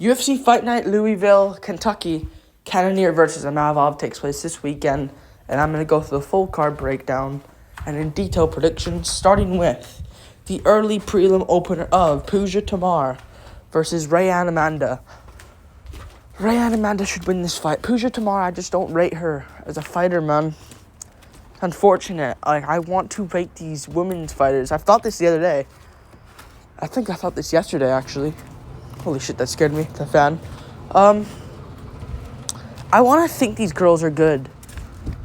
UFC Fight Night, Louisville, Kentucky. Cannonier versus Imavov takes place this weekend, and I'm going to go through the full card breakdown and in detail predictions, starting with the early prelim opener of Pooja Tamar versus Rayanne Amanda. Rayanne Amanda should win this fight. Pooja Tamar, I just don't rate her as a fighter, man. Unfortunate. I want to rate these women's fighters. I thought this the other day. I think I thought this yesterday, actually. Holy shit, that scared me, the fan. I want to think these girls are good,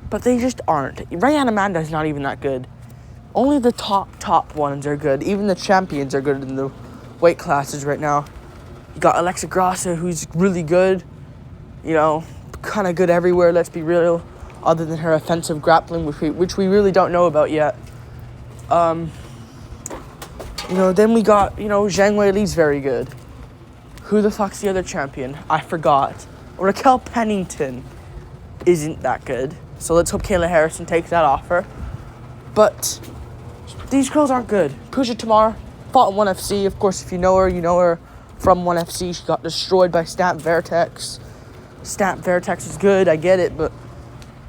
but they just aren't. Rayanne Amanda is not even that good. Only the top ones are good. Even the champions are good in the weight classes right now. You got Alexa Grasso, who's really good. You know, kind of good everywhere, let's be real. Other than her offensive grappling, which we really don't know about yet. Then we got, Zhang Weili's very good. Who the fuck's the other champion? I forgot. Raquel Pennington isn't that good. So let's hope Kayla Harrison takes that off her. But these girls aren't good. Pooja Tamar fought in 1FC. Of course, if you know her from 1FC. She got destroyed by Stamp Vertex. Stamp Vertex is good, I get it, but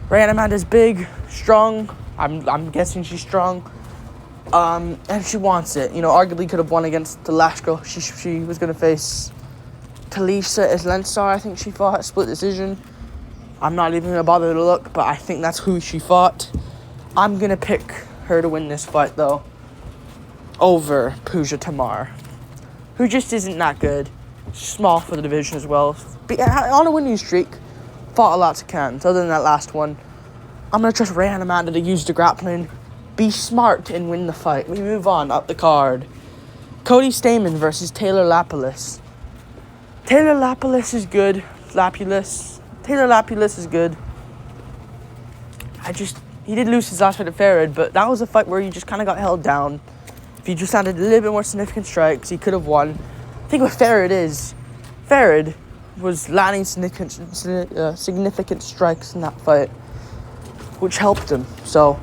Rayanne Amanda's big, strong. I'm guessing she's strong. And she wants it. Arguably could have won against the last girl. She was going to face Talisa Islensar, I think she fought, split decision. I'm not even going to bother to look, but I think that's who she fought. I'm going to pick her to win this fight, though, over Pooja Tamar, who just isn't that good. Small for the division as well. On a winning streak, fought a lot of cans. Other than that last one, I'm going to trust Rayanne Amanda to use the grappling, be smart, and win the fight. We move on up the card. Cody Stamann versus Taylor Lapilus. Taylor Lapilus is good. Taylor Lapilus is good. He did lose his last fight to Farid, but that was a fight where he just kind of got held down. If he just landed a little bit more significant strikes, he could have won. I think what Farid was landing significant strikes in that fight, which helped him. So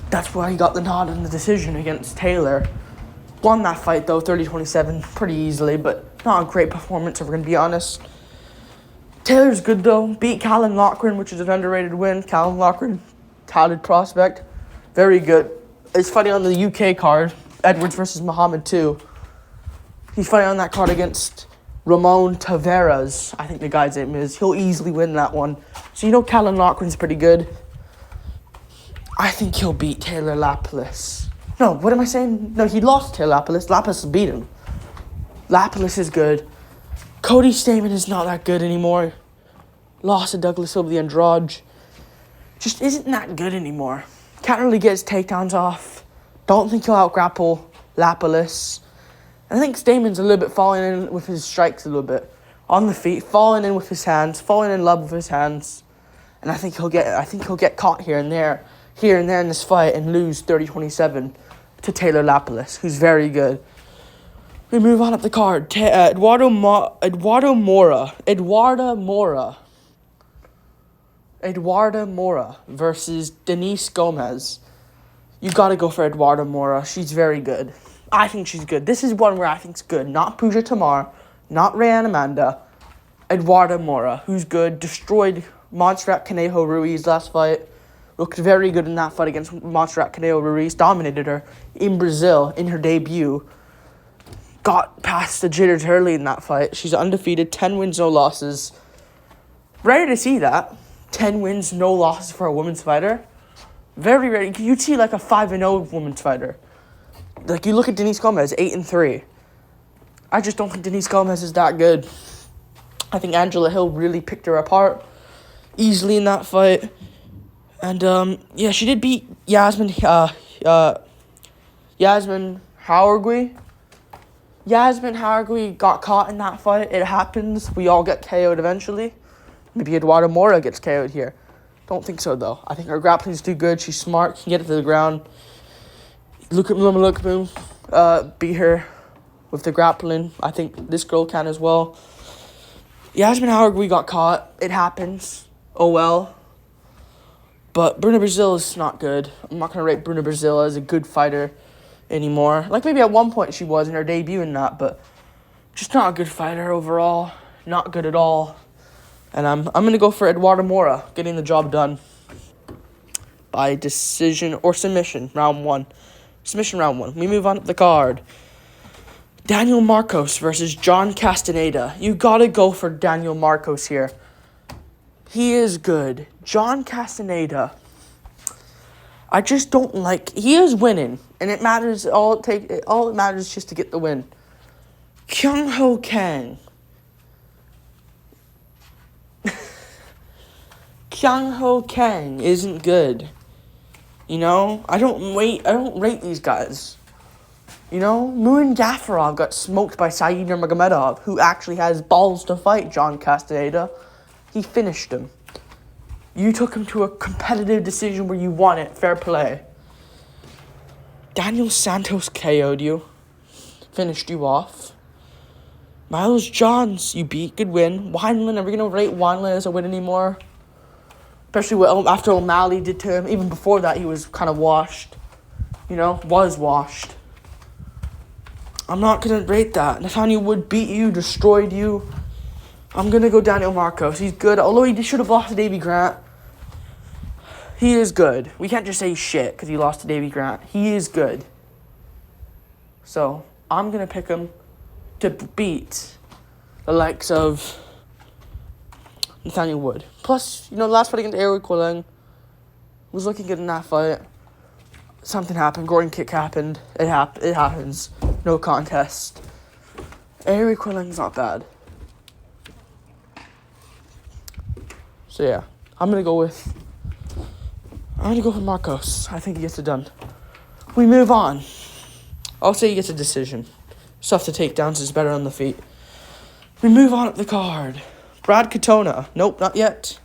that's why he got the nod in the decision against Taylor. Won that fight, though, 30-27, pretty easily, but not a great performance, if we're going to be honest. Taylor's good, though. Beat Callum Loughran, which is an underrated win. Callum Loughran, touted prospect. Very good. He's fighting on the UK card. Edwards versus Muhammad, too. He's fighting on that card against Ramon Taveras, I think the guy's name is. He'll easily win that one. So Callum Loughran's pretty good. I think he'll beat Taylor Lapilus. No, what am I saying? No, he lost Taylor Lapilus. Lapilus beat him. Lapilus is good. Cody Stamann is not that good anymore. Lost to Douglas Silva, the Andrade. Just isn't that good anymore. Can't really get his takedowns off. Don't think he'll out-grapple Lapilus. And I think Stamann's a little bit falling in with his strikes a little bit. On the feet, falling in with his hands, falling in love with his hands. And I think he'll get caught here and there in this fight and lose 30-27 to Taylor Lapilus, who's very good. We move on up the card. Eduardo Mora versus Denise Gomez. You got to go for Eduardo Mora. She's very good. I think she's good. This is one where I think's good. Not Pooja Tamar, not Rayanne Amanda. Eduardo Mora, who's good. Destroyed Montserrat Conejo Ruiz last fight. Looked very good in that fight against Montserrat Conejo Ruiz. Dominated her in Brazil in her debut. Got past the jitters early in that fight. She's undefeated, 10 wins, no losses. Rare to see that. 10 wins, no losses for a women's fighter. Very rare. You'd see like a 5-0 women's fighter. Like you look at Denise Gomez, 8-3. I just don't think Denise Gomez is that good. I think Angela Hill really picked her apart easily in that fight. And she did beat Yasmin Jauregui. Yasmin Jauregui got caught in that fight. It happens. We all get KO'd eventually. Maybe Eduardo Mora gets KO'd here. Don't think so, though. I think her grappling's too good. She's smart. Can get it to the ground. Look boom. Beat her with the grappling. I think this girl can as well. Yasmin Jauregui got caught. It happens. Oh, well. But Bruna Brazil is not good. I'm not going to rate Bruna Brazil as a good fighter anymore. Like, maybe at one point she was in her debut and that, but Just not a good fighter overall. Not good at all. And I'm going to go for Eduardo Mora getting the job done by decision or submission, round 1. Submission round 1. We move on to the card. Daniel Marcos versus John Castaneda. You got to go for Daniel Marcos here. He is good. John Castaneda, I just don't like. He is winning, and it matters. All it matters is just to get the win. Kyung Ho Kang. Kyung Ho Kang isn't good. You know, I don't rate these guys. You know, Muin Gafarov got smoked by Saeed Nurmagomedov, who actually has balls to fight John Castaneda. He finished him. You took him to a competitive decision where you won it. Fair play. Daniel Santos KO'd you. Finished you off. Miles Johns, you beat. Good win. Wineland, are we going to rate Wineland as a win anymore? Especially after O'Malley did to him. Even before that, he was kind of washed. You know, was washed. I'm not going to rate that. Nathaniel Wood beat you, destroyed you. I'm going to go Daniel Marcos. He's good. Although he should have lost to Davy Grant. He is good. We can't just say shit because he lost to Davy Grant. He is good. So, I'm going to pick him to beat the likes of Nathaniel Wood. Plus, you know, the last fight against Eric Quilling was looking good in that fight. Something happened. Gordon kick happened. It happens. No contest. Eric Quilling's not bad. So yeah, I'm gonna go with Marcos. I think he gets it done. We move on. I'll say he gets a decision. Stuff to takedowns is better on the feet. We move on up the card. Brad Katona. Nope, not yet.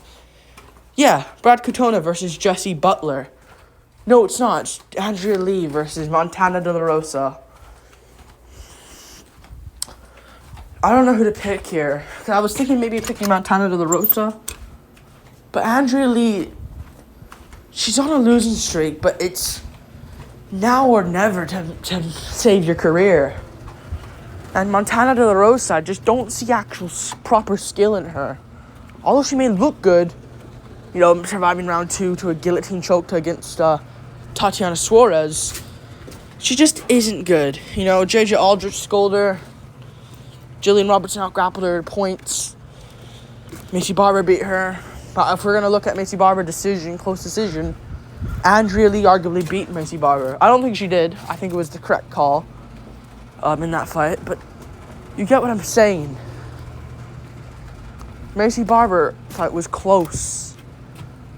Yeah, Brad Katona versus Jesse Butler. No, it's not. It's Andrea Lee versus Montana De La Rosa. I don't know who to pick here. I was thinking maybe picking Montana De La Rosa. But Andrea Lee, she's on a losing streak, but it's now or never to save your career. And Montana De La Rosa, I just don't see actual proper skill in her. Although she may look good, you know, surviving round 2 to a guillotine choke against Tatiana Suarez, she just isn't good. You know, JJ Aldrich scolded her. Jillian Robertson out-grappled her points. Macy Barber beat her. But if we're going to look at Macy Barber close decision, Andrea Lee arguably beat Macy Barber. I don't think she did. I think it was the correct call in that fight. But you get what I'm saying. Macy Barber fight was close.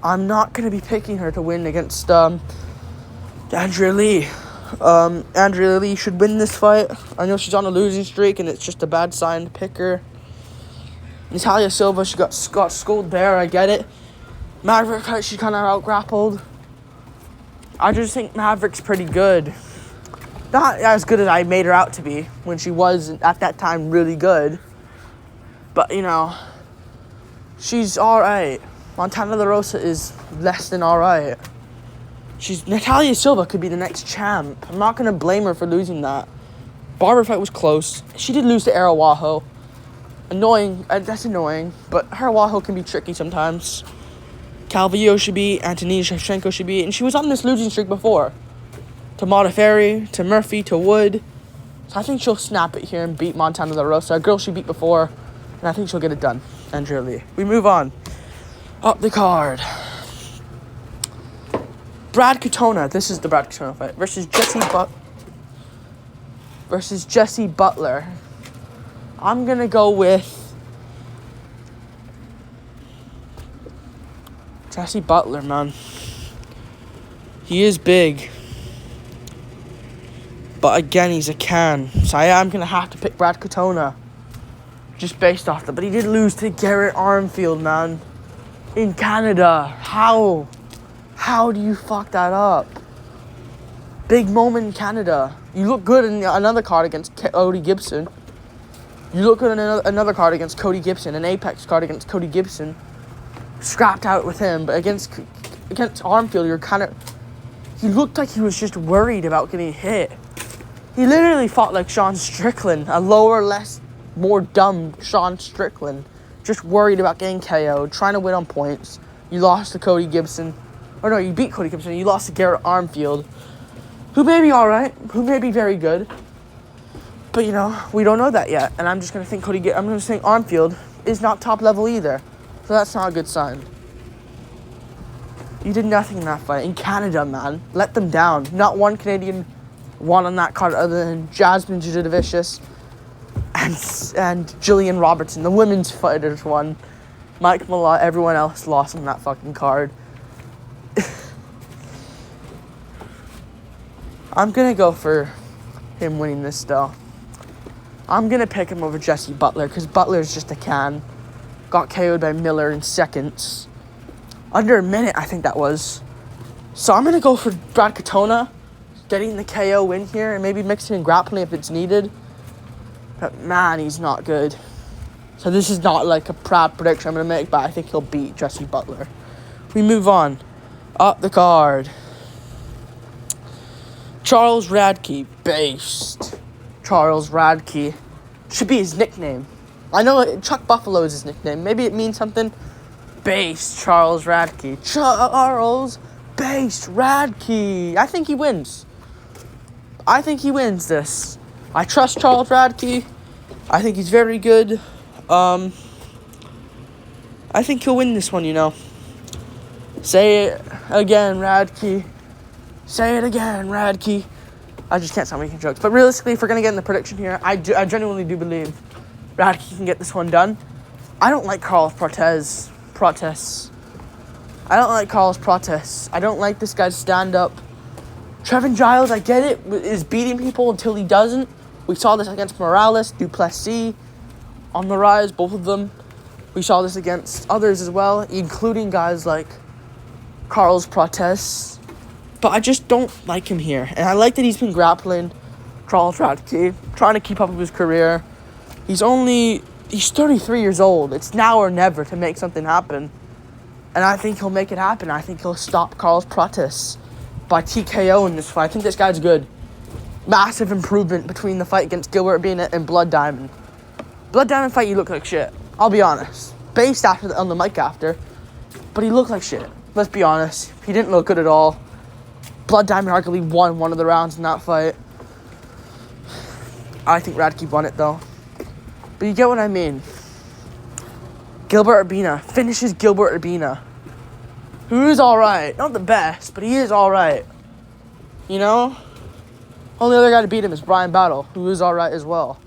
I'm not going to be picking her to win against Andrea Lee. Andrea Lee should win this fight. I know she's on a losing streak, and it's just a bad sign to pick her. Natalia Silva, she got scolded there, I get it. Maverick, she kind of out-grappled. I just think Maverick's pretty good. Not as good as I made her out to be, when she was, at that time, really good. But, you know, she's alright. Montana De La Rosa is less than alright. Natalia Silva could be the next champ. I'm not going to blame her for losing that. Barber fight was close. She did lose to Arawaho. Annoying. That's annoying. But Arawaho can be tricky sometimes. Calvillo should beat. Antonina Shevchenko should beat. And she was on this losing streak before. To Modafferi, to Murphy, to Wood. So I think she'll snap it here and beat Montana De La Rosa. A girl she beat before. And I think she'll get it done. Andrea Lee. We move on. Up the card. Brad Katona. This is the Brad Katona fight. Versus Jesse Butler. I'm going to go with Jesse Butler, man. He is big. But again, he's a can. So I am going to have to pick Brad Katona. Just based off that. But he did lose to Garrett Armfield, man. In Canada. How? How do you fuck that up? Big moment in Canada. You look good in another card against Cody Gibson. You look good in another card against Cody Gibson. An Apex card against Cody Gibson. Scrapped out with him. But against Armfield, you're kind of... He looked like he was just worried about getting hit. He literally fought like Sean Strickland. A lower, less more dumb Sean Strickland, just worried about getting KO'd, trying to win on points. You lost to Cody Gibson. Or no, you beat Cody Gibson. You lost to Garrett Armfield, who may be all right, who may be very good. But, you know, we don't know that yet. And I'm just going to think I'm going to think Armfield is not top level either. So that's not a good sign. You did nothing in that fight. In Canada, man. Let them down. Not one Canadian won on that card other than Jasmine Judavicius and Jillian Robertson. The women's fighters won. Mike Malott, everyone else lost on that fucking card. I'm going to go for him winning this, though. I'm going to pick him over Jesse Butler because Butler's just a can. Got KO'd by Miller in seconds. Under a minute, I think that was. So I'm going to go for Brad Katona getting the KO win here and maybe mixing in grappling if it's needed. But, man, he's not good. So this is not like a proud prediction I'm going to make, but I think he'll beat Jesse Butler. We move on. Up the card. Charles Radke, based. Charles Radke. Should be his nickname. I know Chuck Buffalo is his nickname. Maybe it means something. Based Charles Radke. Charles Based Radke. I think he wins. I think he wins this. I trust Charles Radke. I think he's very good. I think he'll win this one, you know. Say it again, Radke. Say it again, Radke. I just can't stop making jokes. But realistically, if we're going to get in the prediction here, I genuinely do believe Radke can get this one done. I don't like Carlos Protes. I don't like Carlos Protes. I don't like this guy's stand-up. Trevin Giles, I get it, is beating people until he doesn't. We saw this against Morales, Duplessis, on the rise, both of them. We saw this against others as well, including guys like Carlos Protes. But I just don't like him here. And I like that he's been grappling Charles Radke, trying to keep up with his career. He's 33 years old. It's now or never to make something happen. And I think he'll make it happen. I think he'll stop Carlos Prates by TKO in this fight. I think this guy's good. Massive improvement between the fight against Gilbert Urbina and Blood Diamond. Blood Diamond fight, you look like shit. I'll be honest. Based on the mic after. But he looked like shit. Let's be honest. He didn't look good at all. Blood Diamond arguably won one of the rounds in that fight. I think Radke won it, though. But you get what I mean. Gilbert Urbina finishes Gilbert Urbina, who is alright. Not the best, but he is alright. You know? Only other guy to beat him is Brian Battle, who is alright as well.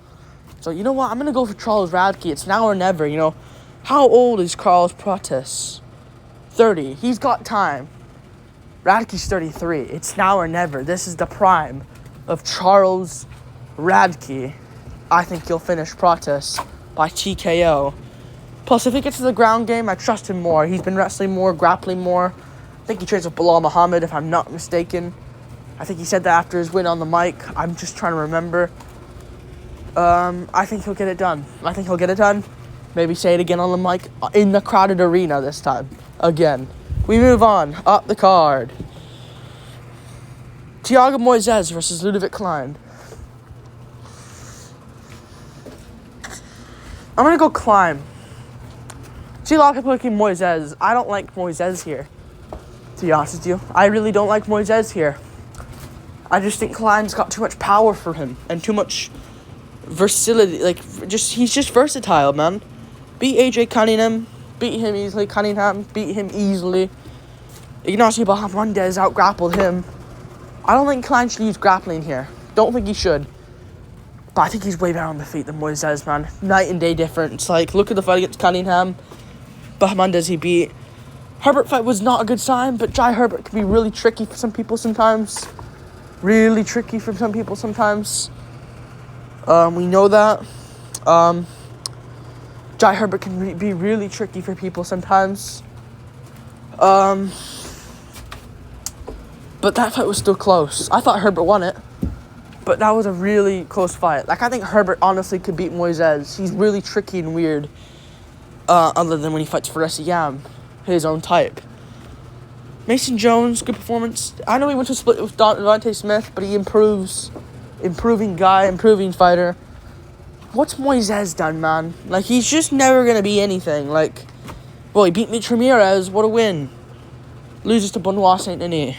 So, you know what? I'm going to go for Charles Radke. It's now or never, you know? How old is Carlos Prates? 30. He's got time. Radke's 33. It's now or never. This is the prime of Charles Radke. I think he'll finish Prates by TKO. Plus, if he gets to the ground game, I trust him more. He's been wrestling more, grappling more. I think he trains with Bilal Muhammad, if I'm not mistaken. I think he said that after his win on the mic. I'm just trying to remember. I think he'll get it done. Maybe say it again on the mic in the crowded arena this time. Again. We move on. Up the card. Thiago Moises versus Ludovic Klein. I'm going to go Klein. See, a lot of people liking Moises. I don't like Moises here, to be honest with you. I really don't like Moises here. I just think Klein's got too much power for him and too much versatility. He's just versatile, man. Beat AJ Cunningham. Beat him easily. Ignacio Bahamondes out-grappled him. I don't think Klein should use grappling here. Don't think he should. But I think he's way better on the feet than Moises, man. Night and day difference. Look at the fight against Cunningham. Bahamondes he beat. Herbert fight was not a good sign, but Jai Herbert can be really tricky for some people sometimes. We know that. Jai Herbert can be really tricky for people sometimes. But that fight was still close. I thought Herbert won it. But that was a really close fight. I think Herbert honestly could beat Moises. He's really tricky and weird. Other than when he fights for Yam, his own type. Mason Jones, good performance. I know he went to split with Devontae Smith, but he improves. Improving guy, improving fighter. what's Moises done, man? Like, he's just never going to be anything. Like, well, he beat Mitch Ramirez. What a win. Loses to Benoit Saint-Denis.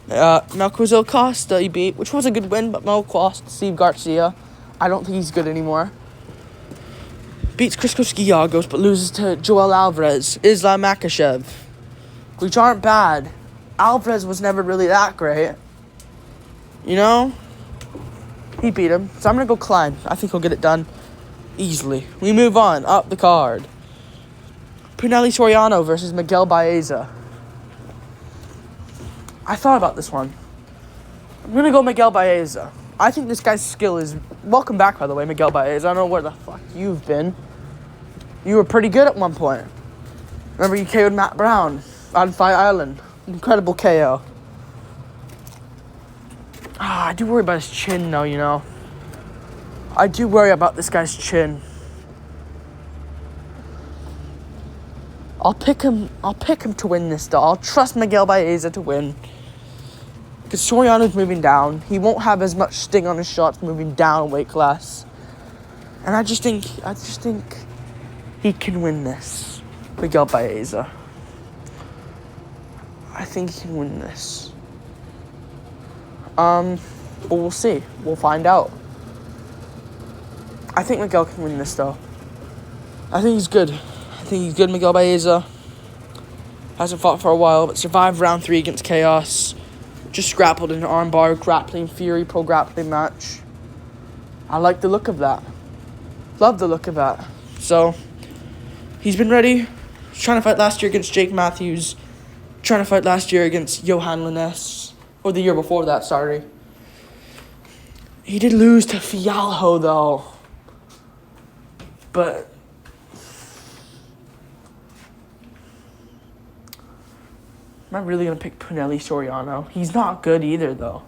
Melquizel Costa he beat, which was a good win, but Mel Costa, Steve Garcia, I don't think he's good anymore. Beats Christos Giagos, but loses to Joel Alvarez, Islam Makhachev, which aren't bad. Alvarez was never really that great. You know? He beat him. So I'm going to go Klein. I think he'll get it done easily. We move on, up the card. Punelli Soriano versus Miguel Baeza. I thought about this one. I'm going to go Miguel Baeza. I think this guy's skill is... Welcome back, by the way, Miguel Baeza. I don't know where the fuck you've been. You were pretty good at one point. Remember you KO'd Matt Brown on Fight Island. Incredible KO. I do worry about his chin, though, you know. I do worry about this guy's chin. I'll pick him to win this, though. I'll trust Miguel Baeza to win. Because Soriano's moving down. He won't have as much sting on his shots moving down a weight class. And I just think he can win this. Miguel Baeza. I think he can win this. But we'll see. We'll find out. I think Miguel can win this, though. I think he's good. Miguel Baeza. Hasn't fought for a while, but survived round 3 against Chaos. Just grappled in an armbar, grappling Fury, pro grappling match. I like the look of that. Love the look of that. So, he's been ready. He's trying to fight last year against Jake Matthews. Trying to fight last year against Johan Linnes. Or the year before that, sorry. He did lose to Fialho, though. But... am I really going to pick Punelli Soriano? He's not good either, though.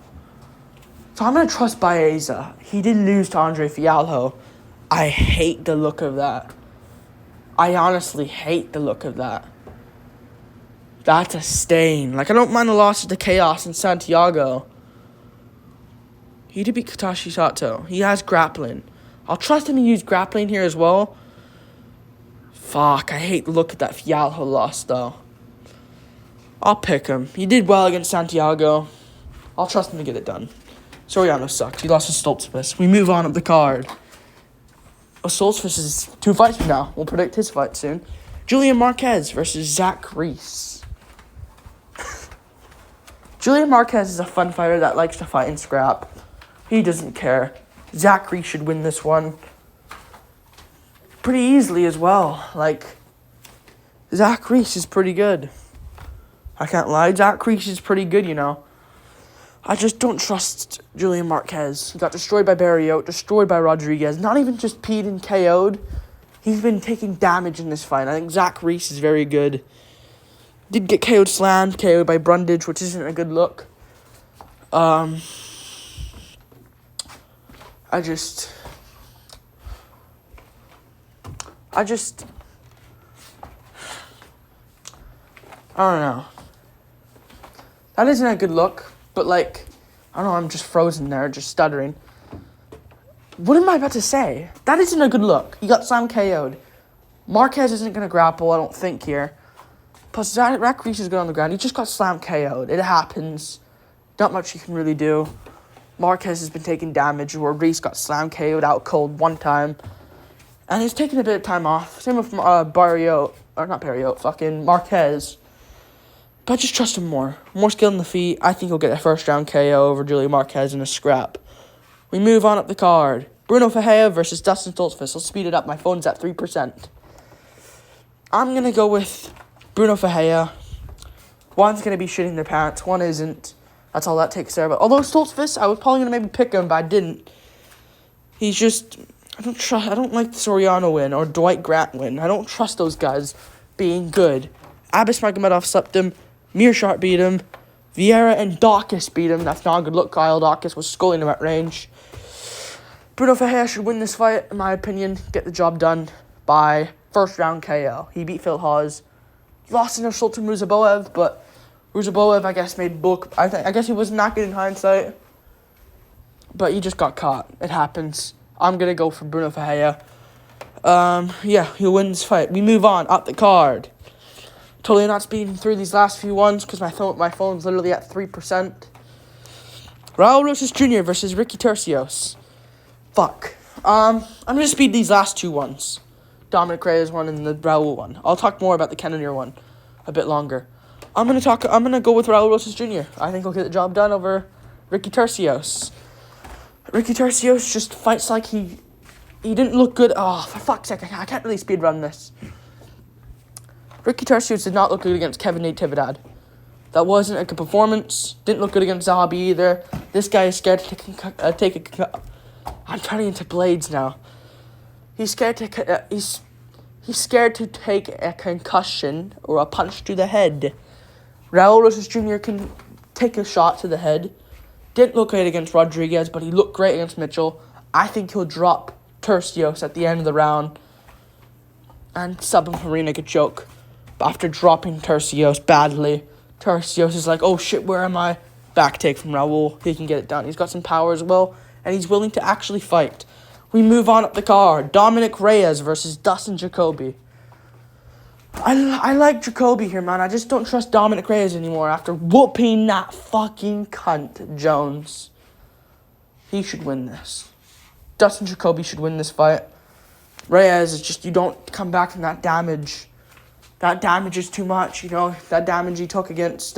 So I'm going to trust Baeza. He did lose to Andre Fialho. I hate the look of that. I honestly hate the look of that. That's a stain. Like, I don't mind the losses to Chaos and Santiago. He did beat Katashi Sato. He has grappling. I'll trust him to use grappling here as well. Fuck, I hate the look of that Fialho loss, though. I'll pick him. He did well against Santiago. I'll trust him to get it done. Soriano sucks. He lost to Stoltzfus. We move on up the card. Stoltzfus is 2 fights from now. We'll predict his fight soon. Julian Marquez versus Zach Reese. Julian Marquez is a fun fighter that likes to fight and scrap. He doesn't care. Zach Reese should win this one. Pretty easily as well. Like, Zach Reese is pretty good. I can't lie. Zach Reese is pretty good, you know. I just don't trust Julian Marquez. He got destroyed by Barriot, destroyed by Rodriguez. Not even just Pete and KO'd. He's been taking damage in this fight. I think Zach Reese is very good. Did get KO'd slammed, KO'd by Brundage, which isn't a good look. I don't know. That isn't a good look, but like, I don't know, I'm just frozen there, just stuttering. What am I about to say? That isn't a good look. He got slam KO'd. Marquez isn't going to grapple, I don't think, here. Plus, Zach Reese is good on the ground. He just got slam KO'd. It happens. Not much you can really do. Marquez has been taking damage, where Reese got slam KO'd out cold one time. And he's taking a bit of time off. Same with Marquez. But I just trust him more. More skill in the feet. I think he'll get a first round KO over Julian Marquez in a scrap. We move on up the card. Bruno Ferreira versus Dustin Stoltzfus. I'll speed it up. My phone's at 3%. I'm going to go with Bruno Ferreira. One's going to be shitting their pants. One isn't. That's all that takes there. But although Stoltzfus, I was probably going to maybe pick him, but I didn't. He's just... I don't like the Soriano win or Dwight Grant win. I don't trust those guys being good. Abis Magomedov slept him. Mearshart beat him. Vieira and Dawkins beat him. That's not a good look. Kyle Dawkins was sculling him at range. Bruno Ferreira should win this fight, in my opinion. Get the job done by first round KO. He beat Phil Hawes. Lost in a Sultan Ruzaboev, but Ruzaboev, I guess, made book. I guess he wasn't that good in hindsight. But he just got caught. It happens. I'm going to go for Bruno Ferreira. Yeah, he'll win this fight. We move on up the card. Totally not speeding through these last few ones because my phone's literally at 3%. Raul Rosas Jr. versus Ricky Turcios. Fuck. I'm going to speed these last two ones. Dominic Reyes one and the Raul one. I'll talk more about the Cannonier one a bit longer. I'm going to go with Raul Rosas Jr. I think he'll get the job done over Ricky Turcios. Ricky Turcios just fights like he didn't look good. Oh, for fuck's sake, I can't really speed run this. Ricky Turcios did not look good against Kevin Natividad. That wasn't a good performance. Didn't look good against Zahabi either. This guy is scared to take a I'm turning into blades now. He's scared to take a concussion or a punch to the head. Raul Rosas Jr. can take a shot to the head. Didn't look great against Rodriguez, but he looked great against Mitchell. I think he'll drop Turcios at the end of the round and sub him for rear naked choke. But after dropping Turcios badly, Turcios is like, oh shit, where am I? Back take from Raul. He can get it done. He's got some power as well, and he's willing to actually fight. We move on up the card. Dominic Reyes versus Dustin Jacoby. I like Jacoby here, man. I just don't trust Dominic Reyes anymore after whooping that fucking cunt, Jones. He should win this. Dustin Jacoby should win this fight. Reyes is just, you don't come back from that damage. That damage is too much, you know. That damage he took against,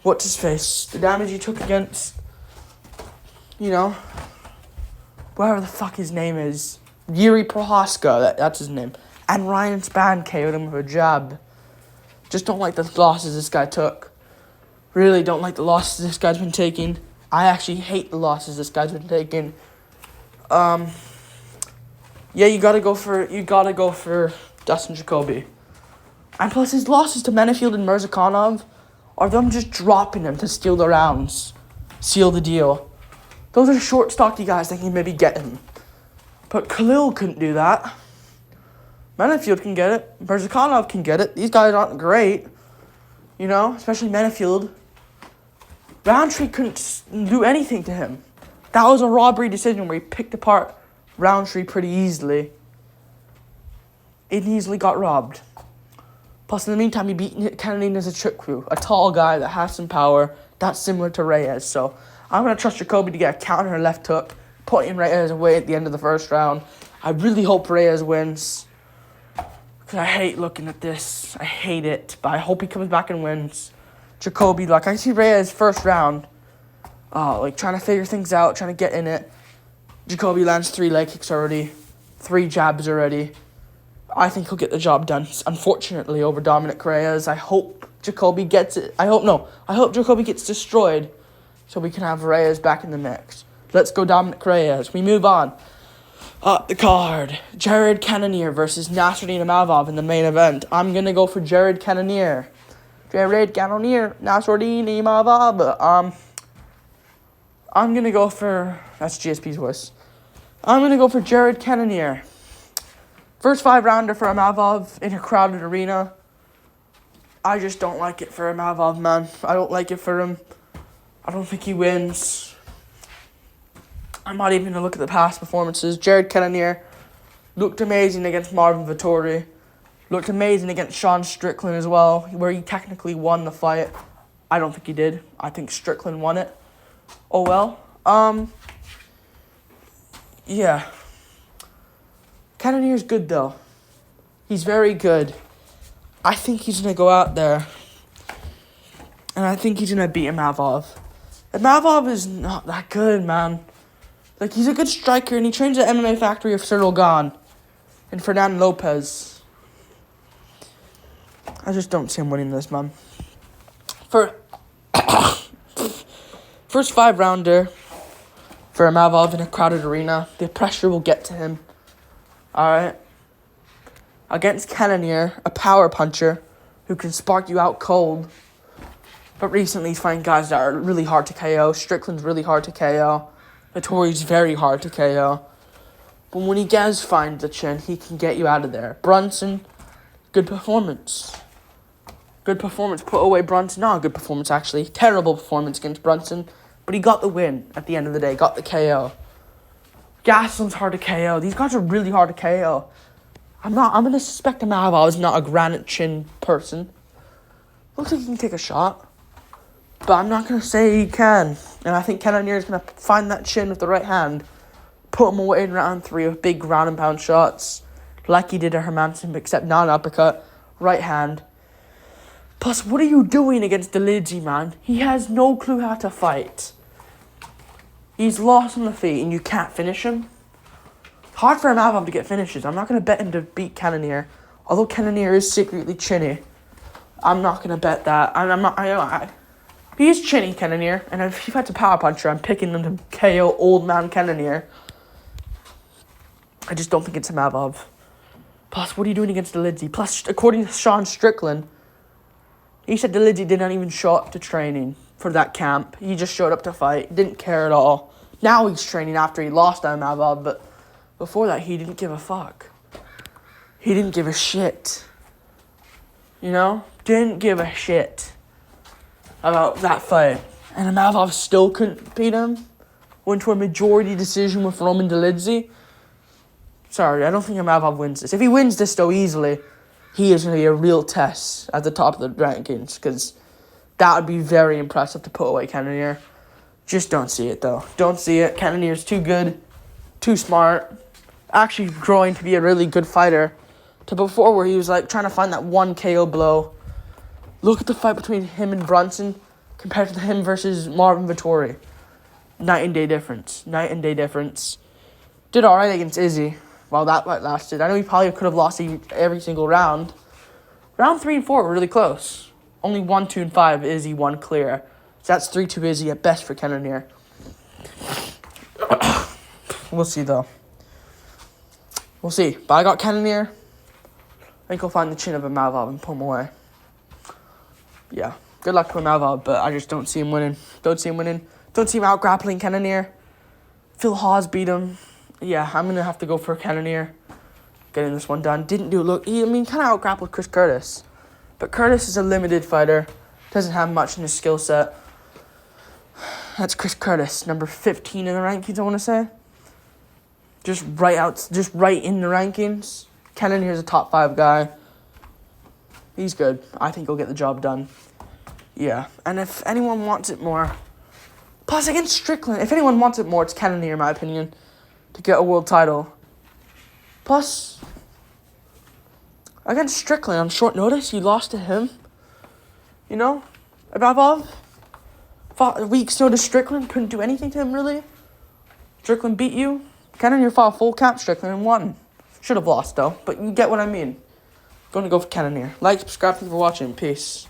what's his face? The damage he took against, you know, whatever the fuck his name is. Yuri Prohaska, that's his name. And Ryan Spann KO'd him with a jab. Just don't like the losses this guy took. Really don't like the losses this guy's been taking. I actually hate the losses this guy's been taking. Yeah, you gotta go for Dustin Jacoby. And plus his losses to Menafield and Mirzakhanov are them just dropping him to steal the rounds. Seal the deal. Those are short, stocky guys that can maybe get him. But Khalil couldn't do that. Menafield can get it. Mirzakhanov can get it. These guys aren't great. You know, especially Menafield. Roundtree couldn't do anything to him. That was a robbery decision where he picked apart Roundtree pretty easily. It easily got robbed. Plus, in the meantime, he beat Cannonier as a trick crew. A tall guy that has some power. That's similar to Reyes. So, I'm going to trust Jacoby to get a counter left hook. Putting Reyes away at the end of the first round. I really hope Reyes wins. Because I hate looking at this. I hate it. But I hope he comes back and wins. Jacoby, like, I see Reyes first round. Like, trying to figure things out. Trying to get in it. Jacoby lands 3 leg kicks already. 3 jabs already. I think he'll get the job done. Unfortunately, over Dominic Reyes. I hope Jacoby gets it. I hope Jacoby gets destroyed. So we can have Reyes back in the mix. Let's go Dominic Reyes. We move on. Up the card. Jared Cannonier versus Nasruddin Imavov in the main event. I'm going to go for Jared Cannonier. Jared Cannonier. Nasruddin Imavov. I'm going to go for... That's GSP's voice. I'm going to go for Jared Cannonier. First 5-rounder for Imavov in a crowded arena. I just don't like it for Imavov, man. I don't like it for him. I don't think he wins. I'm not even going to look at the past performances. Jared Cannonier looked amazing against Marvin Vettori. Looked amazing against Sean Strickland as well, where he technically won the fight. I don't think he did. I think Strickland won it. Oh well. Yeah. Cannonier's good though. He's very good. I think he's going to go out there. And I think he's going to beat Imavov. Imavov is not that good, man. Like, he's a good striker, and he trains at MMA Factory of Cyril Gahn and Fernando Lopez. I just don't see him winning this, man. First 5-rounder for Imavov in a crowded arena. The pressure will get to him. Alright. Against Cannonier, a power puncher who can spark you out cold. But recently he's fighting guys that are really hard to KO. Strickland's really hard to KO. Vettori's very hard to KO. But when he does find the chin, he can get you out of there. Brunson, good performance. Good performance. Put away Brunson. Not a good performance, actually. Terrible performance against Brunson. But he got the win at the end of the day. Got the KO. Gaslam's hard to KO. These guys are really hard to KO. I'm going to suspect Imavov is not a granite chin person. Looks like he can take a shot. But I'm not going to say he can. And I think Cannonier is going to find that chin with the right hand. Put him away in round 3 with big ground and pound shots. Like he did to Hermanson, except not an uppercut. Right hand. Plus, what are you doing against Delidzi, man? He has no clue how to fight. He's lost on the feet and you can't finish him. Hard for Imavov to get finishes. I'm not going to bet him to beat Cannonier. Although Cannonier is secretly chinny. I'm not going to bet that. He is chinny, Cannonier. And if he fights a power puncher, I'm picking him to KO old man Cannonier. I just don't think it's Imavov. Plus, what are you doing against Delidzi? Plus, according to Sean Strickland, he said Delidzi did not even show up to training for that camp. He just showed up to fight. Didn't care at all. Now he's training after he lost to Imavov, but before that, he didn't give a fuck. He didn't give a shit. You know? Didn't give a shit about that fight. And Imavov still couldn't beat him. Went to a majority decision with Roman Delidzi. Sorry, I don't think Imavov wins this. If he wins this, though, easily, he is going to be a real test at the top of the rankings. Because that would be very impressive to put away Cannonier. Just don't see it, though. Don't see it. Cannonier's too good. Too smart. Actually growing to be a really good fighter. To before where he was like trying to find that one KO blow. Look at the fight between him and Brunson compared to him versus Marvin Vettori. Night and day difference. Night and day difference. Did alright against Izzy while that fight lasted. I know he probably could have lost every single round. Round 3 and 4 were really close. Only 1, 2, and 5 Izzy won clear. So that's 3-2 Izzy at best for Cannonier. We'll see though. We'll see. But I got Cannonier. I think he'll find the chin of Imavov and pull him away. Yeah. Good luck to Imavov, but I just don't see him winning. Don't see him out-grappling Cannonier. Phil Hawes beat him. Yeah, I'm going to have to go for Cannonier. Getting this one done. Didn't do it. Look, kind of out-grappled Chris Curtis. But Curtis is a limited fighter. Doesn't have much in his skill set. That's Chris Curtis, number 15 in the rankings, I want to say. Just right in the rankings. Cannonier's a top 5 guy. He's good. I think he'll get the job done. Yeah. And if anyone wants it more... Plus, against Strickland, if anyone wants it more, it's Cannonier, in my opinion, to get a world title. Plus, against Strickland on short notice, you lost to him. You know? Imavov fought a week's notice Strickland, couldn't do anything to him, really. Strickland beat you. Cannonier fought full camp Strickland and won. Should have lost, though, but you get what I mean. Going to go for Cannonier. Like, subscribe, thanks for watching. Peace.